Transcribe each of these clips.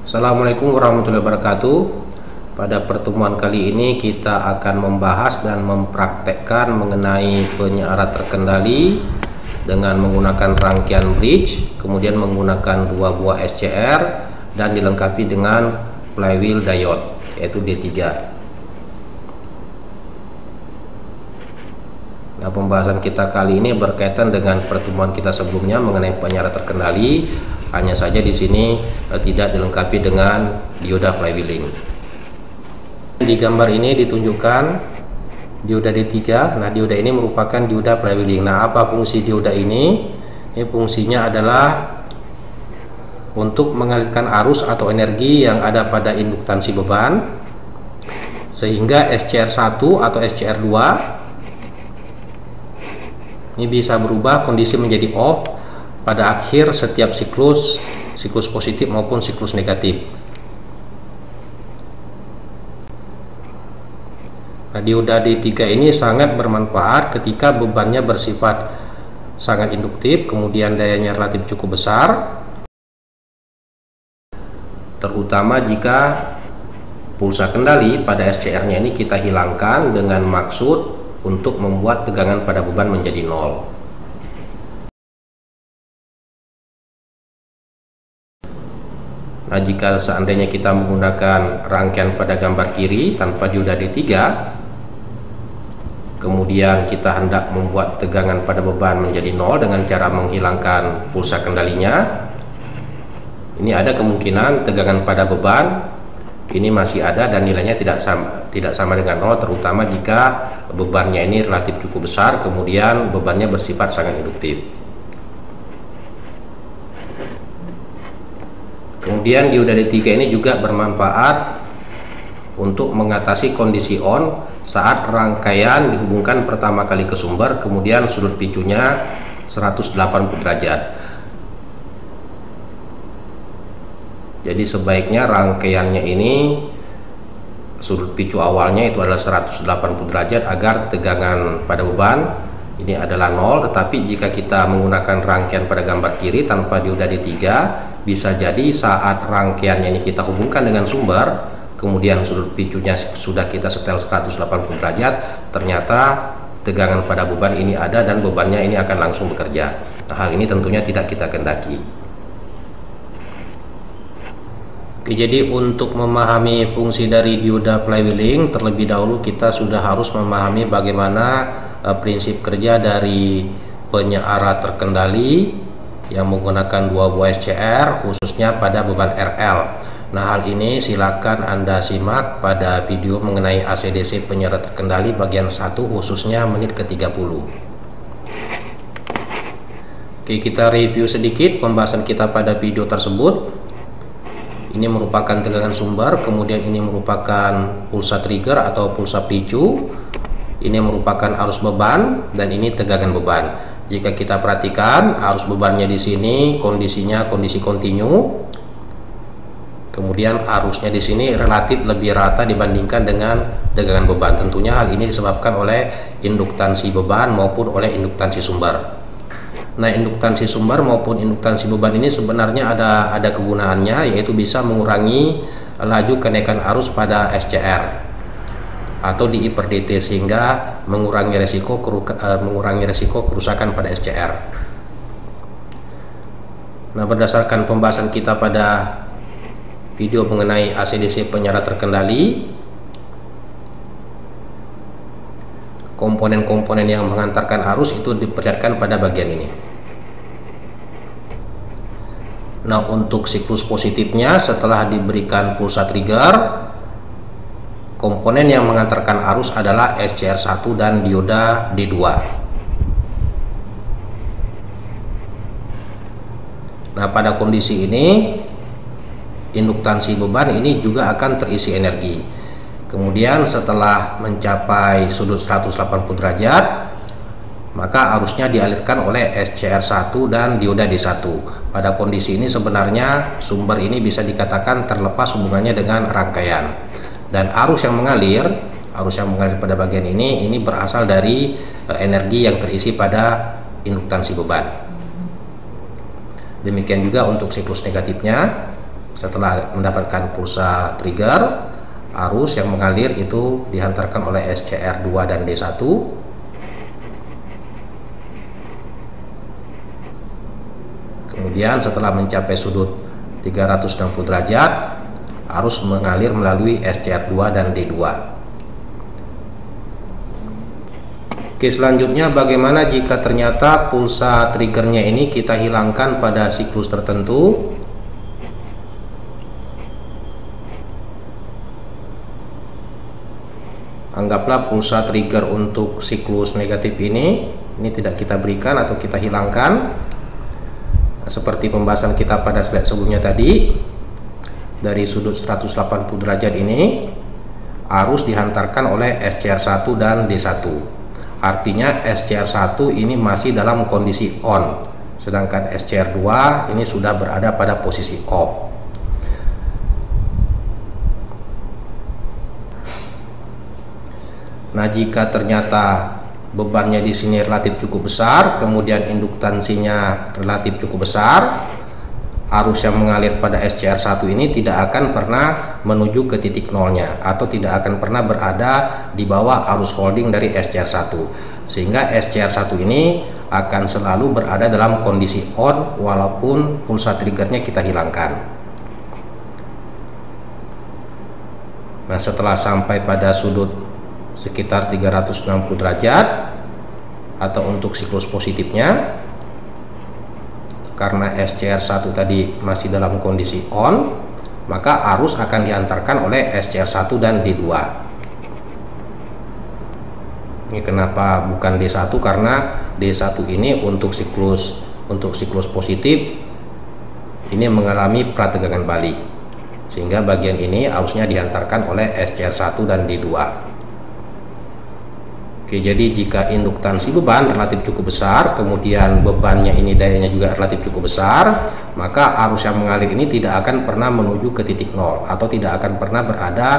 Assalamualaikum warahmatullahi wabarakatuh. Pada pertemuan kali ini kita akan membahas dan mempraktekkan mengenai penyiaran terkendali dengan menggunakan rangkaian bridge, kemudian menggunakan 2 buah SCR dan dilengkapi dengan flywheel diode yaitu D3. Nah, pembahasan kita kali ini berkaitan dengan pertemuan kita sebelumnya mengenai penyiaran terkendali. Hanya saja di sini tidak dilengkapi dengan dioda flywheeling. Di gambar ini ditunjukkan dioda D3. Nah, dioda ini merupakan dioda flywheeling. Nah, apa fungsi dioda ini? Ini fungsinya adalah untuk mengalirkan arus atau energi yang ada pada induktansi beban sehingga SCR1 atau SCR2 ini bisa berubah kondisi menjadi off pada akhir setiap siklus positif maupun siklus negatif. Nah, dioda D3 ini sangat bermanfaat ketika bebannya bersifat sangat induktif, kemudian dayanya relatif cukup besar, terutama jika pulsa kendali pada SCR-nya ini kita hilangkan dengan maksud untuk membuat tegangan pada beban menjadi nol. Nah, jika seandainya kita menggunakan rangkaian pada gambar kiri tanpa dioda D3, kemudian kita hendak membuat tegangan pada beban menjadi nol dengan cara menghilangkan pulsa kendalinya, ini ada kemungkinan tegangan pada beban ini masih ada dan nilainya tidak sama dengan nol, terutama jika bebannya ini relatif cukup besar, kemudian bebannya bersifat sangat induktif. Kemudian dioda D3 ini juga bermanfaat untuk mengatasi kondisi on saat rangkaian dihubungkan pertama kali ke sumber, kemudian sudut picunya 180 derajat. Jadi sebaiknya rangkaiannya ini sudut picu awalnya itu adalah 180 derajat agar tegangan pada beban ini adalah nol. Tetapi jika kita menggunakan rangkaian pada gambar kiri tanpa dioda D3, bisa jadi saat rangkaiannya ini kita hubungkan dengan sumber, kemudian sudut picunya sudah kita setel 180 derajat, ternyata tegangan pada beban ini ada dan bebannya ini akan langsung bekerja. Nah, hal ini tentunya tidak kita kehendaki. Oke, jadi untuk memahami fungsi dari dioda flywheeling, terlebih dahulu kita sudah harus memahami bagaimana prinsip kerja dari penyiaran terkendali yang menggunakan 2 buah SCR khususnya pada beban RL. Nah, hal ini silakan Anda simak pada video mengenai AC/DC penyiaran terkendali bagian 1 khususnya menit ke-30. Oke, kita review sedikit pembahasan kita pada video tersebut. Ini merupakan tegangan sumber, kemudian ini merupakan pulsa trigger atau pulsa picu, ini merupakan arus beban, dan ini tegangan beban. Jika kita perhatikan arus bebannya di sini kondisinya kondisi kontinu, kemudian arusnya di sini relatif lebih rata dibandingkan dengan tegangan beban. Tentunya hal ini disebabkan oleh induktansi beban maupun oleh induktansi sumber. Nah, induktansi sumber maupun induktansi beban ini sebenarnya ada kegunaannya, yaitu bisa mengurangi laju kenaikan arus pada SCR atau di I/dt sehingga mengurangi resiko kerusakan pada SCR. Nah, berdasarkan pembahasan kita pada video mengenai AC/DC penyiaran terkendali, komponen-komponen yang mengantarkan arus itu diperlihatkan pada bagian ini. Nah, untuk siklus positifnya setelah diberikan pulsa trigger, komponen yang mengantarkan arus adalah SCR1 dan dioda D2. Nah, pada kondisi ini induktansi beban ini juga akan terisi energi. Kemudian setelah mencapai sudut 180 derajat, maka arusnya dialirkan oleh SCR1 dan dioda D1. Pada kondisi ini sebenarnya sumber ini bisa dikatakan terlepas hubungannya dengan rangkaian. Dan arus yang mengalir pada bagian ini berasal dari energi yang terisi pada induktansi beban. Demikian juga untuk siklus negatifnya. Setelah mendapatkan pulsa trigger, arus yang mengalir itu dihantarkan oleh SCR2 dan D1. Kemudian setelah mencapai sudut 360 derajat, arus mengalir melalui SCR2 dan D2. Oke, selanjutnya bagaimana jika ternyata pulsa triggernya ini kita hilangkan pada siklus tertentu? Anggaplah pulsa trigger untuk siklus negatif ini tidak kita berikan atau kita hilangkan. Seperti pembahasan kita pada slide sebelumnya tadi, dari sudut 180 derajat ini arus dihantarkan oleh SCR1 dan D1. Artinya SCR1 ini masih dalam kondisi on, sedangkan SCR2 ini sudah berada pada posisi off. Nah, jika ternyata bebannya di sini relatif cukup besar, kemudian induktansinya relatif cukup besar, arus yang mengalir pada SCR1 ini tidak akan pernah menuju ke titik nolnya atau tidak akan pernah berada di bawah arus holding dari SCR1, sehingga SCR1 ini akan selalu berada dalam kondisi on walaupun pulsa triggernya kita hilangkan. Nah, setelah sampai pada sudut sekitar 360 derajat atau untuk siklus positifnya, karena SCR1 tadi masih dalam kondisi on, maka arus akan diantarkan oleh SCR1 dan D2. Ini kenapa bukan D1? Karena D1 ini untuk siklus positif ini mengalami prategangan balik, sehingga bagian ini arusnya diantarkan oleh SCR1 dan D2. Oke, jadi jika induktansi beban relatif cukup besar, kemudian bebannya ini dayanya juga relatif cukup besar, maka arus yang mengalir ini tidak akan pernah menuju ke titik nol atau tidak akan pernah berada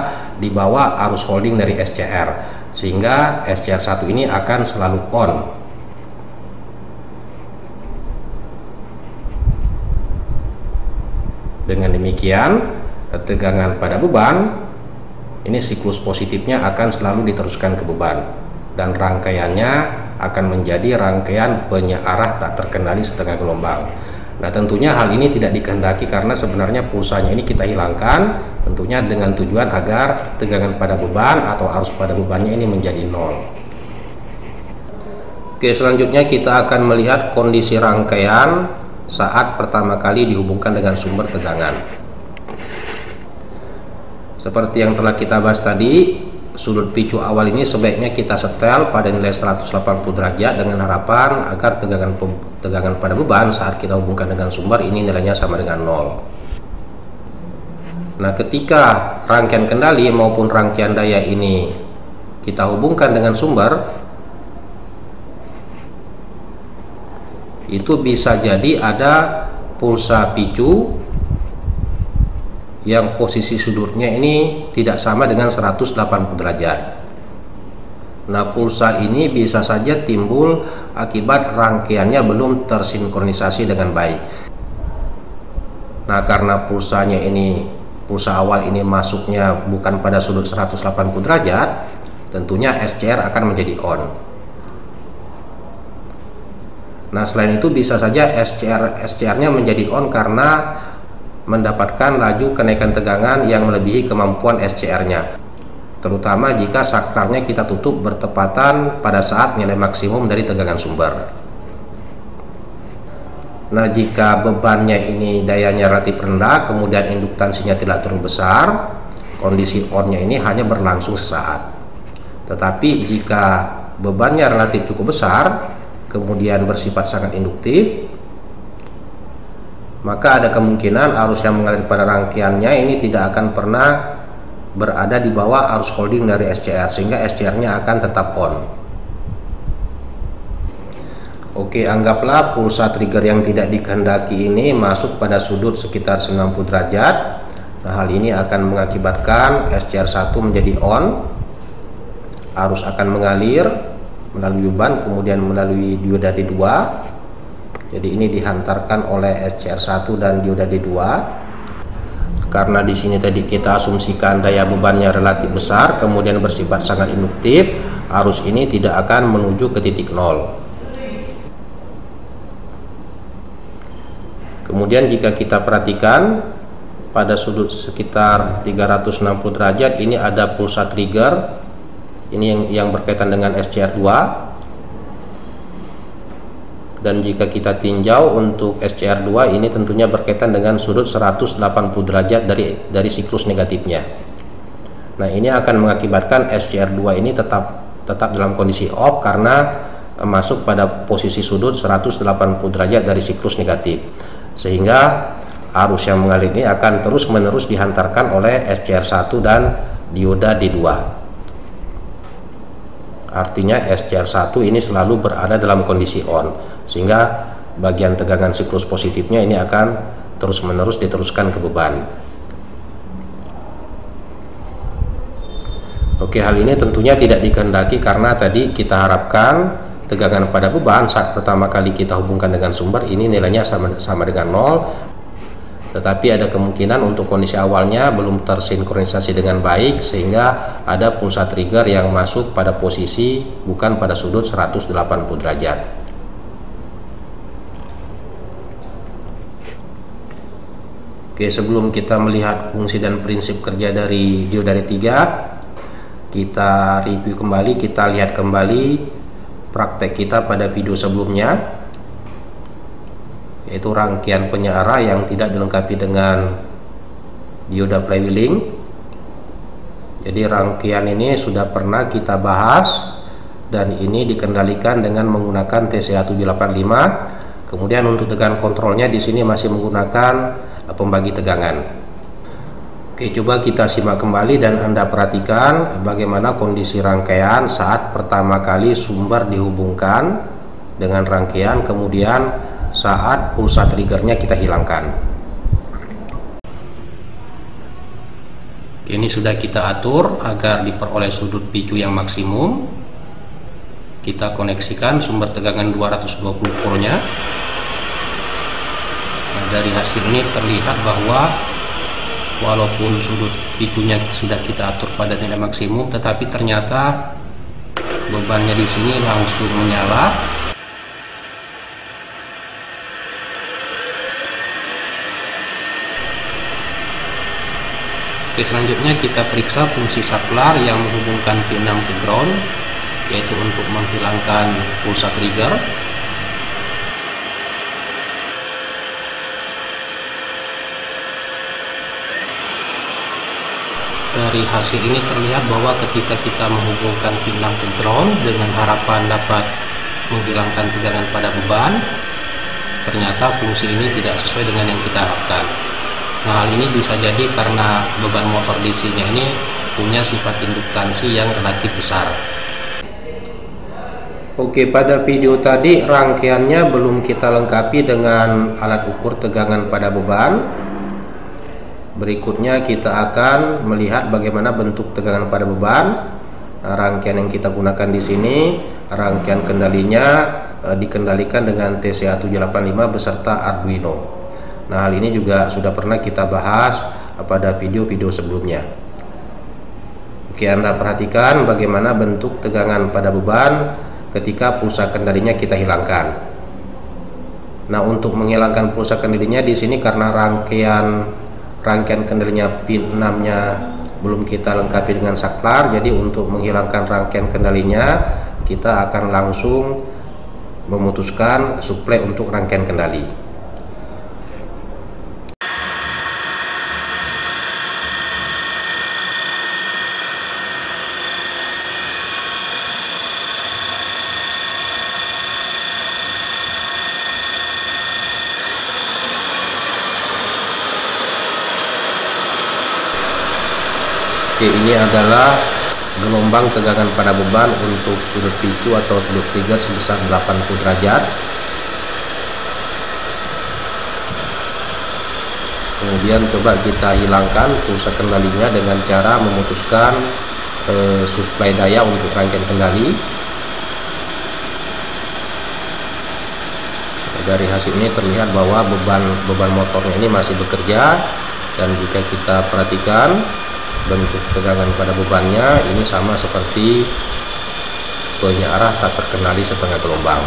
di bawah arus holding dari SCR, sehingga SCR1 ini akan selalu on. Dengan demikian, tegangan pada beban ini siklus positifnya akan selalu diteruskan ke beban, dan rangkaiannya akan menjadi rangkaian penyearah tak terkendali setengah gelombang. Nah, tentunya hal ini tidak dikehendaki karena sebenarnya pulsanya ini kita hilangkan tentunya dengan tujuan agar tegangan pada beban atau arus pada bebannya ini menjadi nol. Oke, selanjutnya kita akan melihat kondisi rangkaian saat pertama kali dihubungkan dengan sumber tegangan. Seperti yang telah kita bahas tadi, sudut picu awal ini sebaiknya kita setel pada nilai 180 derajat dengan harapan agar tegangan pada beban saat kita hubungkan dengan sumber ini nilainya sama dengan 0. Nah, ketika rangkaian kendali maupun rangkaian daya ini kita hubungkan dengan sumber, itu bisa jadi ada pulsa picu yang posisi sudutnya ini tidak sama dengan 180 derajat. Nah, pulsa ini bisa saja timbul akibat rangkaiannya belum tersinkronisasi dengan baik. Nah, karena pulsa awal ini masuknya bukan pada sudut 180 derajat, tentunya SCR akan menjadi on. Nah, selain itu bisa saja SCR-nya menjadi on karena mendapatkan laju kenaikan tegangan yang melebihi kemampuan SCR-nya, terutama jika saklarnya kita tutup bertepatan pada saat nilai maksimum dari tegangan sumber. Nah, jika bebannya ini dayanya relatif rendah, kemudian induktansinya tidak terlalu besar, kondisi on-nya ini hanya berlangsung sesaat. Tetapi jika bebannya relatif cukup besar, kemudian bersifat sangat induktif, maka ada kemungkinan arus yang mengalir pada rangkaiannya ini tidak akan pernah berada di bawah arus holding dari SCR, sehingga SCR-nya akan tetap on. Oke, anggaplah pulsa trigger yang tidak dikehendaki ini masuk pada sudut sekitar 90 derajat. Nah, hal ini akan mengakibatkan SCR1 menjadi on, arus akan mengalir melalui beban kemudian melalui dioda D2. Jadi ini dihantarkan oleh SCR1 dan dioda D2. karena di sini tadi kita asumsikan daya bebannya relatif besar, kemudian bersifat sangat induktif, arus ini tidak akan menuju ke titik nol. Kemudian jika kita perhatikan pada sudut sekitar 360 derajat ini ada pulsa trigger, ini yang berkaitan dengan SCR2. Dan jika kita tinjau untuk SCR2 ini tentunya berkaitan dengan sudut 180 derajat dari siklus negatifnya. Nah, ini akan mengakibatkan SCR2 ini tetap dalam kondisi off karena masuk pada posisi sudut 180 derajat dari siklus negatif. Sehingga arus yang mengalir ini akan terus-menerus dihantarkan oleh SCR1 dan dioda D2. Artinya SCR1 ini selalu berada dalam kondisi on, sehingga bagian tegangan siklus positifnya ini akan terus-menerus diteruskan ke beban. Oke, hal ini tentunya tidak dikehendaki karena tadi kita harapkan tegangan pada beban saat pertama kali kita hubungkan dengan sumber ini nilainya sama dengan 0. Tetapi ada kemungkinan untuk kondisi awalnya belum tersinkronisasi dengan baik sehingga ada pulsa trigger yang masuk pada posisi bukan pada sudut 180 derajat. Oke, sebelum kita melihat fungsi dan prinsip kerja dari dioda D3, kita review kembali, kita lihat kembali praktek kita pada video sebelumnya, yaitu rangkaian penyearah yang tidak dilengkapi dengan dioda flywheeling. Jadi rangkaian ini sudah pernah kita bahas dan ini dikendalikan dengan menggunakan TCA785. Kemudian untuk tegangan kontrolnya di sini masih menggunakan pembagi tegangan. Oke, coba kita simak kembali dan Anda perhatikan bagaimana kondisi rangkaian saat pertama kali sumber dihubungkan dengan rangkaian, kemudian saat pulsa triggernya kita hilangkan. Ini sudah kita atur agar diperoleh sudut picu yang maksimum. Kita koneksikan sumber tegangan 220 voltnya. Nah, dari hasil ini terlihat bahwa walaupun sudut picunya sudah kita atur pada nilai maksimum, tetapi ternyata bebannya di sini langsung menyala. Oke, selanjutnya kita periksa fungsi saklar yang menghubungkan pin 6 ke ground, yaitu untuk menghilangkan pulsa trigger. Dari hasil ini terlihat bahwa ketika kita menghubungkan pin 6 ke ground dengan harapan dapat menghilangkan tegangan pada beban, ternyata fungsi ini tidak sesuai dengan yang kita harapkan. Nah, hal ini bisa jadi karena beban motor DC-nya ini punya sifat induktansi yang relatif besar. Oke, pada video tadi rangkaiannya belum kita lengkapi dengan alat ukur tegangan pada beban. Berikutnya kita akan melihat bagaimana bentuk tegangan pada beban. Nah, rangkaian yang kita gunakan di sini, rangkaian kendalinya dikendalikan dengan TCA785 beserta Arduino. Nah, hal ini juga sudah pernah kita bahas pada video-video sebelumnya. Oke, Anda perhatikan bagaimana bentuk tegangan pada beban ketika pulsa kendalinya kita hilangkan. Nah, untuk menghilangkan pulsa kendalinya di sini karena rangkaian kendalinya pin 6-nya belum kita lengkapi dengan saklar, jadi untuk menghilangkan rangkaian kendalinya kita akan langsung memutuskan suplai untuk rangkaian kendali. Oke, ini adalah gelombang tegangan pada beban untuk sudut picu atau sudut trigger sebesar 80 derajat. Kemudian coba kita hilangkan pulsa kendalinya dengan cara memutuskan suplai daya untuk rangkaian kendali. Dari hasil ini terlihat bahwa beban motornya ini masih bekerja, Dan jika kita perhatikan bentuk tegangan pada bebannya ini sama seperti penyearah tak terkendali setengah gelombang.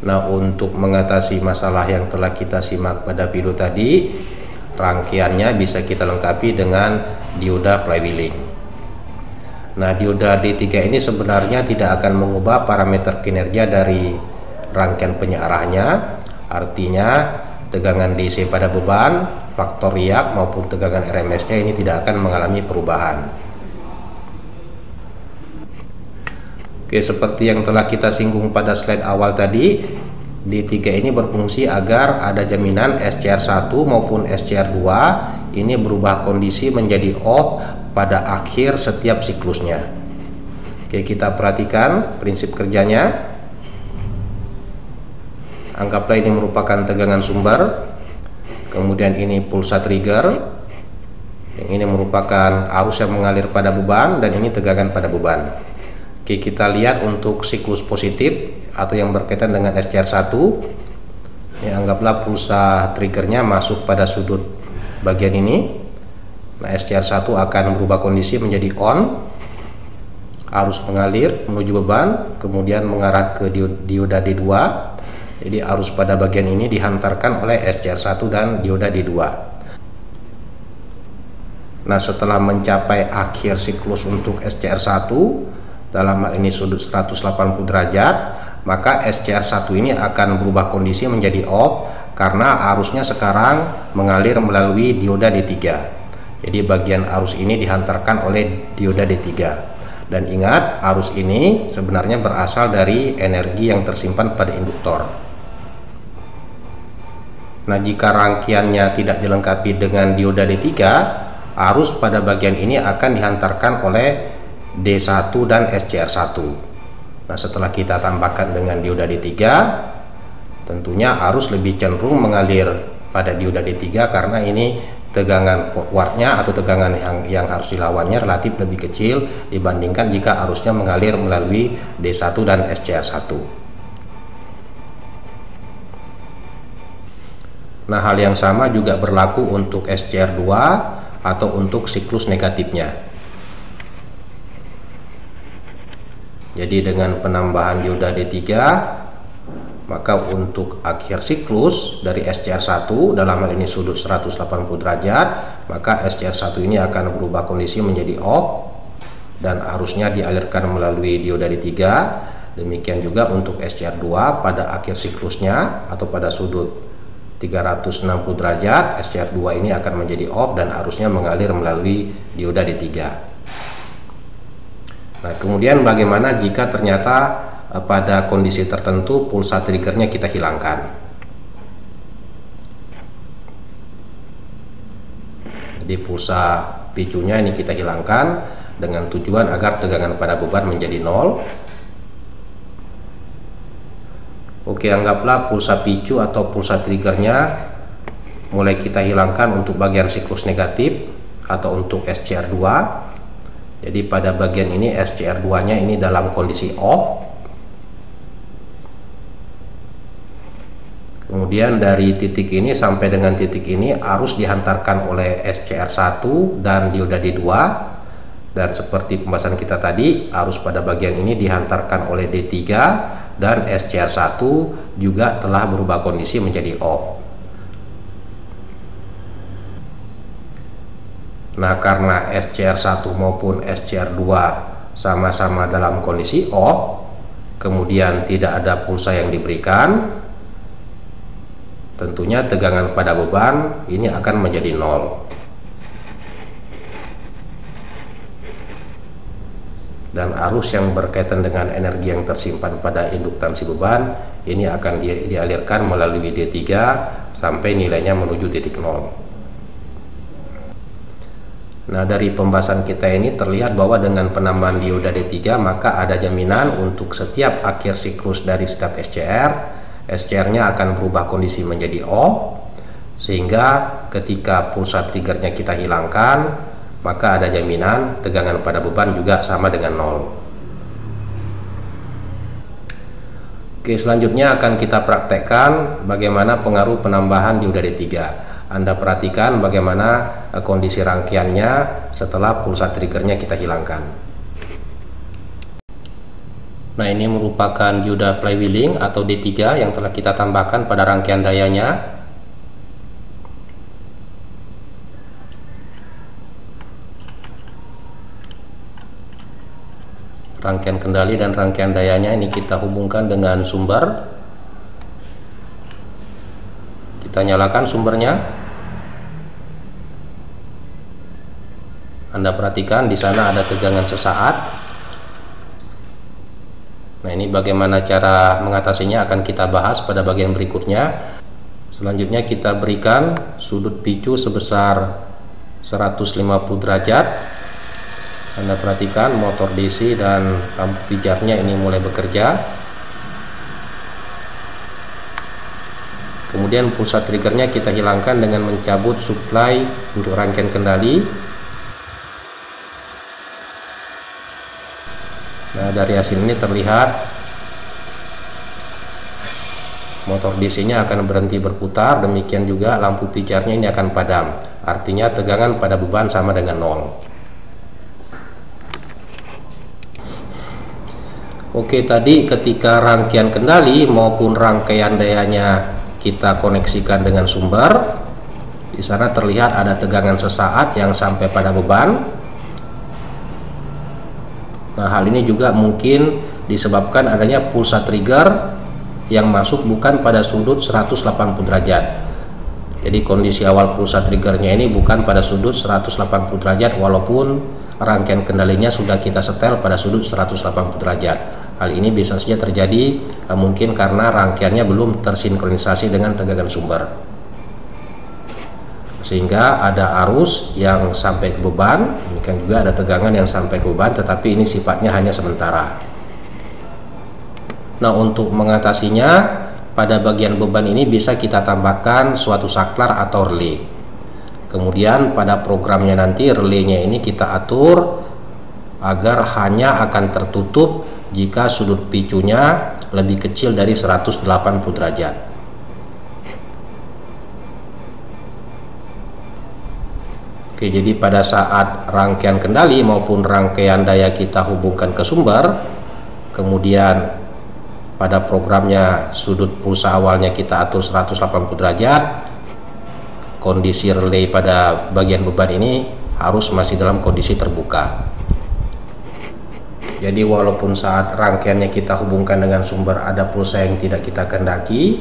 Nah, untuk mengatasi masalah yang telah kita simak pada video tadi, rangkaiannya bisa kita lengkapi dengan dioda flywheeling. Nah, dioda D3 ini sebenarnya tidak akan mengubah parameter kinerja dari rangkaian penyearahnya. Artinya tegangan DC pada beban, faktor riak maupun tegangan RMS-nya ini tidak akan mengalami perubahan. Oke, seperti yang telah kita singgung pada slide awal tadi, D3 ini berfungsi agar ada jaminan SCR1 maupun SCR2 ini berubah kondisi menjadi off pada akhir setiap siklusnya. Oke, kita perhatikan prinsip kerjanya. Anggaplah ini merupakan tegangan sumber, kemudian ini pulsa trigger, yang ini merupakan arus yang mengalir pada beban, dan ini tegangan pada beban. Oke, kita lihat untuk siklus positif atau yang berkaitan dengan SCR1. Ya, anggaplah pulsa triggernya masuk pada sudut bagian ini. Nah, SCR1 akan berubah kondisi menjadi on, arus mengalir menuju beban, kemudian mengarah ke dioda D2. Jadi arus pada bagian ini dihantarkan oleh SCR1 dan dioda D2. Nah, setelah mencapai akhir siklus untuk SCR1, dalam hal ini sudut 180 derajat, maka SCR1 ini akan berubah kondisi menjadi off karena arusnya sekarang mengalir melalui dioda D3. Jadi bagian arus ini dihantarkan oleh dioda D3. Dan ingat, arus ini sebenarnya berasal dari energi yang tersimpan pada induktor. Nah, jika rangkaiannya tidak dilengkapi dengan dioda D3, arus pada bagian ini akan dihantarkan oleh D1 dan SCR1. Nah, setelah kita tambahkan dengan dioda D3, tentunya arus lebih cenderung mengalir pada dioda D3 karena ini tegangan forwardnya atau tegangan yang harus dilawannya relatif lebih kecil dibandingkan jika arusnya mengalir melalui D1 dan SCR1. Nah, hal yang sama juga berlaku untuk SCR2 atau untuk siklus negatifnya. Jadi dengan penambahan dioda D3, maka untuk akhir siklus dari SCR1 dalam hal ini sudut 180 derajat, maka SCR1 ini akan berubah kondisi menjadi off dan arusnya dialirkan melalui dioda D3. Demikian juga untuk SCR2 pada akhir siklusnya atau pada sudut 360 derajat, SCR2 ini akan menjadi off dan arusnya mengalir melalui dioda D3. Nah, kemudian bagaimana jika ternyata pada kondisi tertentu pulsa triggernya kita hilangkan? Jadi pulsa picunya ini kita hilangkan dengan tujuan agar tegangan pada beban menjadi 0. Oke, anggaplah pulsa picu atau pulsa triggernya mulai kita hilangkan untuk bagian siklus negatif atau untuk SCR2. Jadi pada bagian ini SCR2-nya ini dalam kondisi off. Kemudian dari titik ini sampai dengan titik ini arus dihantarkan oleh SCR1 dan dioda D2. Dan seperti pembahasan kita tadi, arus pada bagian ini dihantarkan oleh D3 dan SCR1 juga telah berubah kondisi menjadi off. Nah, karena SCR1 maupun SCR2 sama-sama dalam kondisi off, kemudian tidak ada pulsa yang diberikan, tentunya tegangan pada beban ini akan menjadi 0. Dan arus yang berkaitan dengan energi yang tersimpan pada induktansi beban ini akan dialirkan melalui D3 sampai nilainya menuju titik 0. Nah, dari pembahasan kita ini terlihat bahwa dengan penambahan dioda D3 maka ada jaminan untuk setiap akhir siklus dari setiap SCR-nya akan berubah kondisi menjadi off sehingga ketika pulsa triggernya kita hilangkan, maka ada jaminan tegangan pada beban juga sama dengan 0. Oke, selanjutnya akan kita praktekkan bagaimana pengaruh penambahan dioda D3. Anda perhatikan bagaimana kondisi rangkaiannya setelah pulsa triggernya kita hilangkan. Nah, ini merupakan dioda flywheeling atau D3 yang telah kita tambahkan pada rangkaian dayanya. Rangkaian kendali dan rangkaian dayanya ini kita hubungkan dengan sumber. Kita nyalakan sumbernya. Anda perhatikan di sana ada tegangan sesaat. Nah, ini bagaimana cara mengatasinya akan kita bahas pada bagian berikutnya. Selanjutnya kita berikan sudut picu sebesar 150 derajat. Anda perhatikan motor DC dan lampu pijarnya ini mulai bekerja. Kemudian pulsa triggernya kita hilangkan dengan mencabut supply untuk rangkaian kendali. Nah, dari hasil ini terlihat motor DC-nya akan berhenti berputar, demikian juga lampu pijarnya ini akan padam. Artinya tegangan pada beban sama dengan 0. Oke, tadi ketika rangkaian kendali maupun rangkaian dayanya kita koneksikan dengan sumber, di sana terlihat ada tegangan sesaat yang sampai pada beban. Nah, hal ini juga mungkin disebabkan adanya pulsa trigger yang masuk bukan pada sudut 180 derajat. Jadi kondisi awal pulsa triggernya ini bukan pada sudut 180 derajat walaupun rangkaian kendalinya sudah kita setel pada sudut 180 derajat. Hal ini bisa saja terjadi mungkin karena rangkaiannya belum tersinkronisasi dengan tegangan sumber, sehingga ada arus yang sampai ke beban, demikian juga ada tegangan yang sampai ke beban, tetapi ini sifatnya hanya sementara. Nah, untuk mengatasinya pada bagian beban ini bisa kita tambahkan suatu saklar atau relay. Kemudian pada programnya nanti relaynya ini kita atur agar hanya akan tertutup jika sudut picunya lebih kecil dari 180 derajat. Oke, jadi pada saat rangkaian kendali maupun rangkaian daya kita hubungkan ke sumber, kemudian pada programnya sudut pulsa awalnya kita atur 180 derajat, kondisi relay pada bagian beban ini harus masih dalam kondisi terbuka. Jadi walaupun saat rangkaiannya kita hubungkan dengan sumber ada pulsa yang tidak kita kehendaki,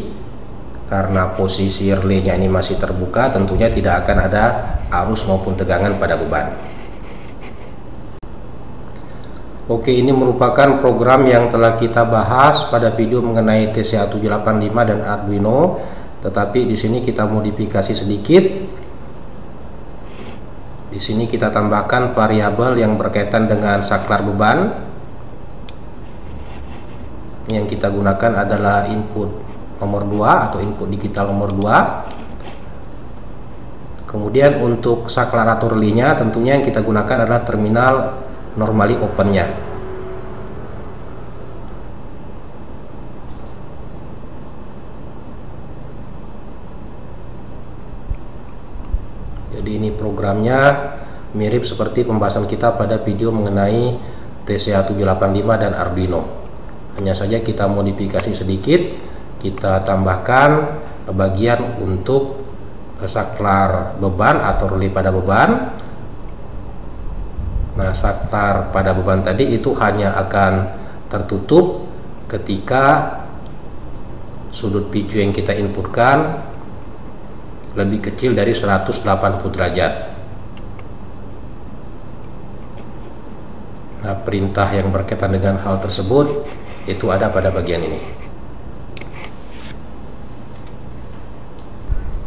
karena posisi relaynya ini masih terbuka, tentunya tidak akan ada arus maupun tegangan pada beban. Oke, ini merupakan program yang telah kita bahas pada video mengenai TCA785 dan Arduino, tetapi di sini kita modifikasi sedikit. Di sini kita tambahkan variabel yang berkaitan dengan saklar beban. Yang kita gunakan adalah input nomor 2 atau input digital nomor 2. Kemudian untuk saklar atau relaynya tentunya yang kita gunakan adalah terminal normally open-nya. Jadi ini programnya mirip seperti pembahasan kita pada video mengenai TCA785 dan Arduino. Hanya saja kita modifikasi sedikit, kita tambahkan bagian untuk saklar beban atau relay pada beban. Nah, saklar pada beban tadi itu hanya akan tertutup ketika sudut picu yang kita inputkan lebih kecil dari 180 derajat. Nah, perintah yang berkaitan dengan hal tersebut itu ada pada bagian ini.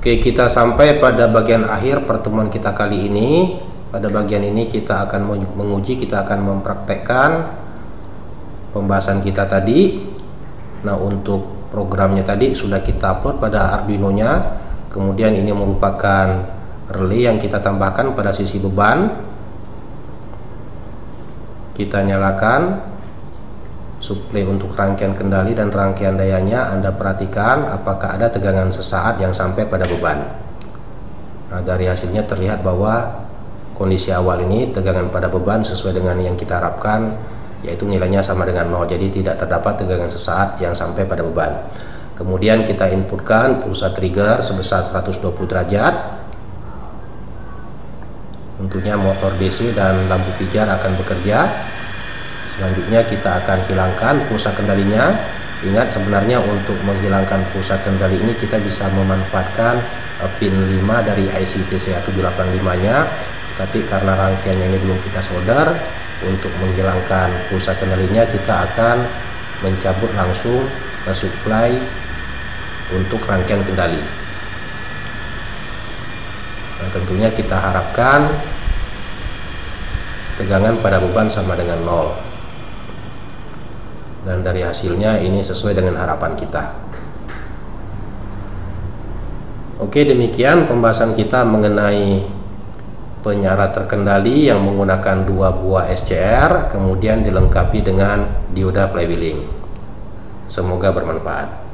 Oke, kita sampai pada bagian akhir pertemuan kita kali ini. Pada bagian ini kita akan menguji, kita akan mempraktekkan pembahasan kita tadi. Nah, untuk programnya tadi sudah kita upload pada Arduino-nya. Kemudian ini merupakan relay yang kita tambahkan pada sisi beban. Kita nyalakan suplai untuk rangkaian kendali dan rangkaian dayanya. Anda perhatikan apakah ada tegangan sesaat yang sampai pada beban. Nah, dari hasilnya terlihat bahwa kondisi awal ini tegangan pada beban sesuai dengan yang kita harapkan, yaitu nilainya sama dengan 0, jadi tidak terdapat tegangan sesaat yang sampai pada beban. Kemudian kita inputkan pulsa trigger sebesar 120 derajat. Tentunya motor DC dan lampu pijar akan bekerja. Selanjutnya kita akan hilangkan pulsa kendalinya. Ingat, sebenarnya untuk menghilangkan pulsa kendali ini kita bisa memanfaatkan pin 5 dari IC TCA785-nya, tapi karena rangkaiannya ini belum kita solder, untuk menghilangkan pulsa kendalinya kita akan mencabut langsung supply untuk rangkaian kendali. Nah, tentunya kita harapkan tegangan pada beban sama dengan 0, dan dari hasilnya ini sesuai dengan harapan kita. Oke, demikian pembahasan kita mengenai penyara terkendali yang menggunakan 2 buah SCR kemudian dilengkapi dengan dioda flywheeling. Semoga bermanfaat.